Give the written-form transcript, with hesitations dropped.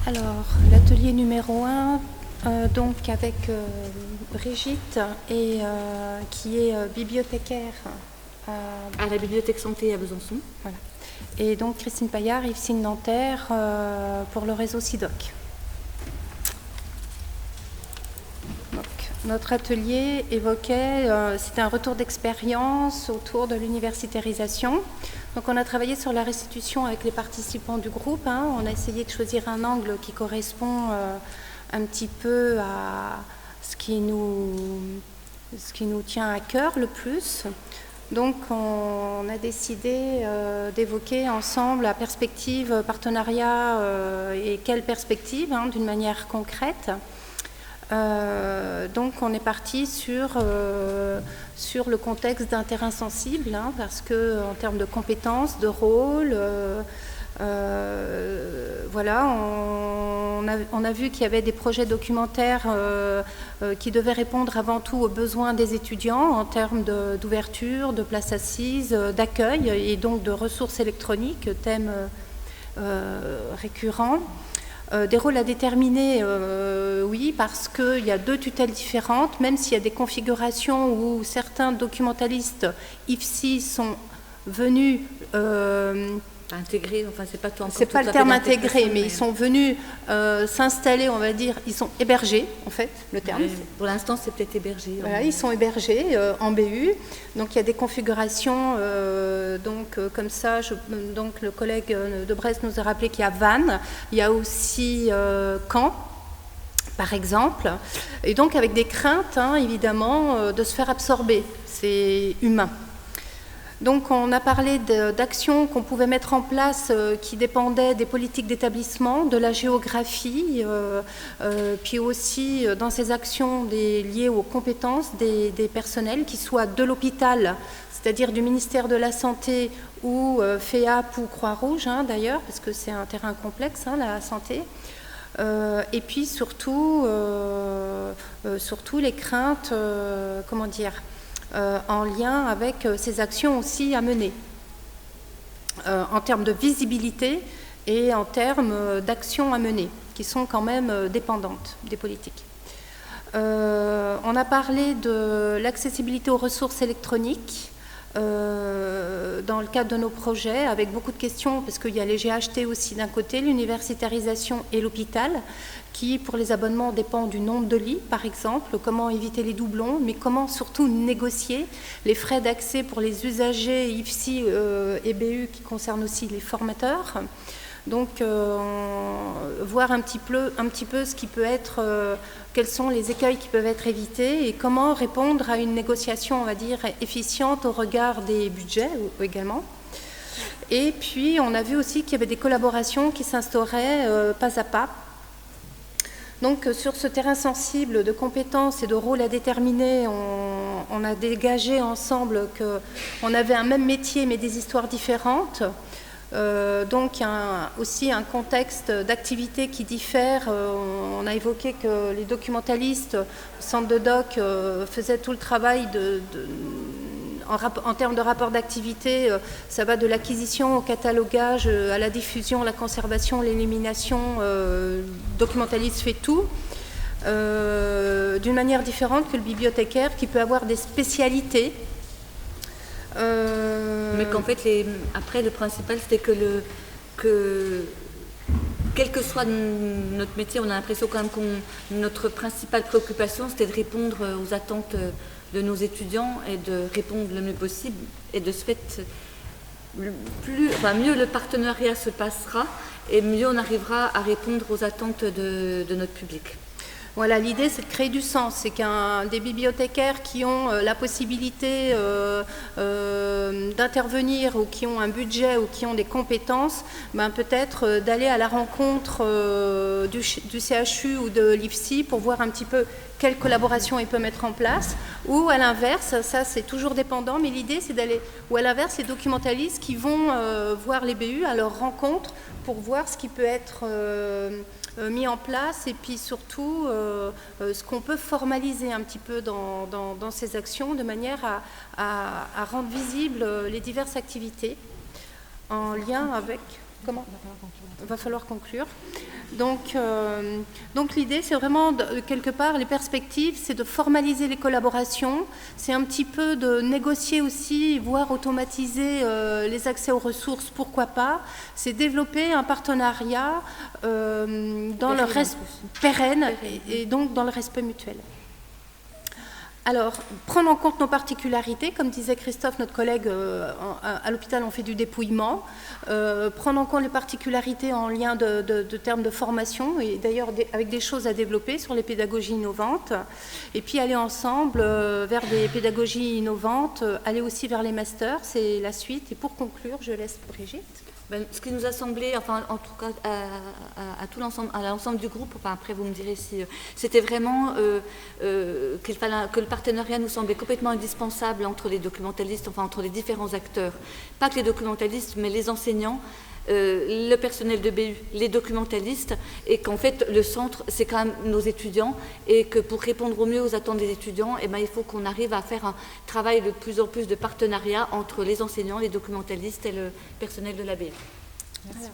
Alors, l'atelier numéro 1, donc avec Brigitte, et, qui est bibliothécaire à la bibliothèque santé à Besançon. Voilà. Et donc Christine Paillard, Yves Nanterre pour le réseau SIDOC. Donc, notre atelier évoquait, c'était un retour d'expérience autour de l'universitarisation. Donc on a travaillé sur la restitution avec les participants du groupe. On a essayé de choisir un angle qui correspond un petit peu à ce qui nous tient à cœur le plus. Donc on a décidé d'évoquer ensemble la perspective partenariat et quelle perspective d'une manière concrète. Donc on est parti sur le contexte d'un terrain sensible, parce que en termes de compétences, de rôle, voilà, on a vu qu'il y avait des projets documentaires qui devaient répondre avant tout aux besoins des étudiants en termes d'ouverture, de places assises, d'accueil et donc de ressources électroniques, thème récurrent. Des rôles à déterminer, oui, parce qu'il y a deux tutelles différentes, même s'il y a des configurations où certains documentalistes IFSI sont venus... Intégrés, enfin c'est pas le terme intégré, mais ils sont venus s'installer, on va dire, ils sont hébergés, en fait, le terme. Oui, pour l'instant, c'est peut-être hébergé. Voilà, ils sont hébergés en BU, donc il y a des configurations, comme ça, donc le collègue de Brest nous a rappelé qu'il y a Vannes, il y a aussi Caen, par exemple, et donc avec des craintes, évidemment, de se faire absorber, c'est humain. Donc on a parlé d'actions qu'on pouvait mettre en place qui dépendaient des politiques d'établissement, de la géographie, puis aussi dans ces actions liées aux compétences des personnels, qui soient de l'hôpital, c'est-à-dire du ministère de la Santé ou FEAP ou Croix-Rouge d'ailleurs, parce que c'est un terrain complexe, la santé. Et puis surtout les craintes, en lien avec ces actions aussi à mener, en termes de visibilité et en termes d'actions à mener, qui sont quand même dépendantes des politiques. On a parlé de l'accessibilité aux ressources électroniques dans le cadre de nos projets, avec beaucoup de questions, parce qu'il y a les GHT aussi d'un côté, l'universitarisation et l'hôpital, qui pour les abonnements dépend du nombre de lits, par exemple, comment éviter les doublons, mais comment surtout négocier les frais d'accès pour les usagers IFSI et BU qui concernent aussi les formateurs. Donc voir un petit peu ce qui peut être, quels sont les écueils qui peuvent être évités et comment répondre à une négociation, on va dire, efficiente au regard des budgets également. Et puis on a vu aussi qu'il y avait des collaborations qui s'instauraient pas à pas. Donc sur ce terrain sensible de compétences et de rôles à déterminer, on a dégagé ensemble qu'on avait un même métier mais des histoires différentes. Donc il y a aussi un contexte d'activité qui diffère. On a évoqué que les documentalistes au centre de doc faisaient tout le travail en termes de rapport d'activité. Ça va de l'acquisition au catalogage, à la diffusion, la conservation, l'élimination. Le documentaliste fait tout. D'une manière différente que le bibliothécaire qui peut avoir des spécialités. Mais qu'en fait, après, le principal, c'était quel que soit notre métier, on a l'impression quand même que notre principale préoccupation, c'était de répondre aux attentes de nos étudiants et de répondre le mieux possible. Et de ce fait, mieux le partenariat se passera et mieux on arrivera à répondre aux attentes de notre public. Voilà, l'idée c'est de créer du sens, c'est des bibliothécaires qui ont la possibilité d'intervenir ou qui ont un budget ou qui ont des compétences, peut-être d'aller à la rencontre du CHU ou de l'IFSI pour voir un petit peu quelle collaboration il peut mettre en place, ou à l'inverse, ça c'est toujours dépendant, mais l'idée c'est d'aller, ou à l'inverse les documentalistes qui vont voir les BU à leur rencontre pour voir ce qui peut être mis en place et puis surtout ce qu'on peut formaliser un petit peu dans ces actions de manière à rendre visibles les diverses activités en lien avec... Comment ? Il va falloir conclure. Donc l'idée, c'est vraiment, quelque part, les perspectives, c'est de formaliser les collaborations, c'est un petit peu de négocier aussi, voire automatiser les accès aux ressources, pourquoi pas, c'est développer un partenariat dans le pérenne et donc dans le respect mutuel. Alors, prendre en compte nos particularités, comme disait Christophe, notre collègue à l'hôpital, on fait du dépouillement, prendre en compte les particularités en lien de termes de formation, et d'ailleurs avec des choses à développer sur les pédagogies innovantes, et puis aller ensemble vers des pédagogies innovantes, aller aussi vers les masters, c'est la suite. Et pour conclure, je laisse Brigitte. Ce qui nous a semblé, enfin en tout cas à tout l'ensemble, à l'ensemble du groupe, enfin après vous me direz si c'était vraiment que le partenariat nous semblait complètement indispensable entre les documentalistes, enfin entre les différents acteurs, pas que les documentalistes, mais les enseignants, le personnel de BU, les documentalistes, et qu'en fait le centre c'est quand même nos étudiants, et que pour répondre au mieux aux attentes des étudiants, eh ben, il faut qu'on arrive à faire un travail de plus en plus de partenariat entre les enseignants, les documentalistes et le personnel de la BU. Merci.